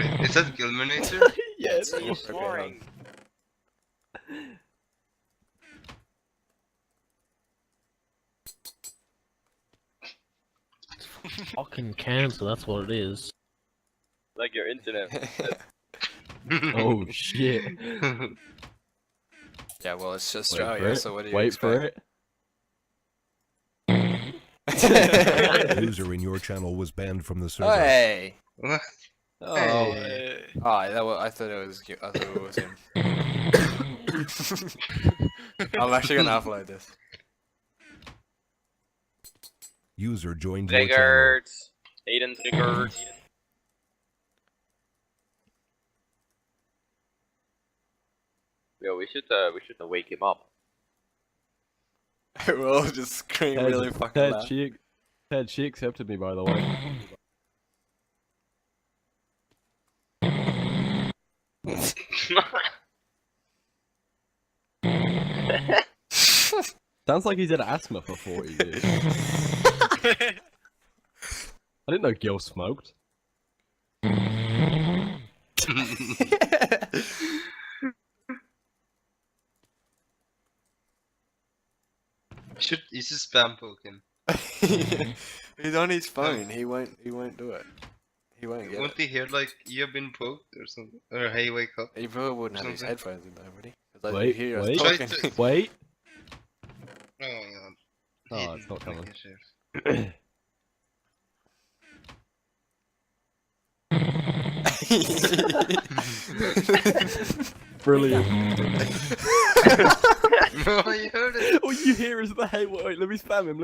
Okay, is that Gilminator? Yeah, It's it's you snoring. fucking cancer, that's what it is. Like your internet. Oh shit. Yeah, well, it's Wait Australia, so what do you Wait for expect? it. User in your channel was banned from the server. Hey! What? Oh. Hey. Oh, I thought it was him. I'm actually gonna upload this. User joined your channel. Triggered. Aiden triggered. Yo, we should wake him up. We'll all just scream really fucking loud. She accepted me, by the way. Sounds like he's had asthma for 40 years. I didn't know Gill smoked. You should spam poke him. He's on his phone. He won't do it. He won't get Won't it. he hear like you have been poked or something? Or hey, wake up? He probably wouldn't have his Something. headphones in though, would he? 'Cause, like, Wait, you hear us wait. Try talking. to- Wait. Oh my god. Oh, Aiden, it's not coming. make a share. Brilliant. No, you heard it. All you hear is the hey, wait, let me spam him.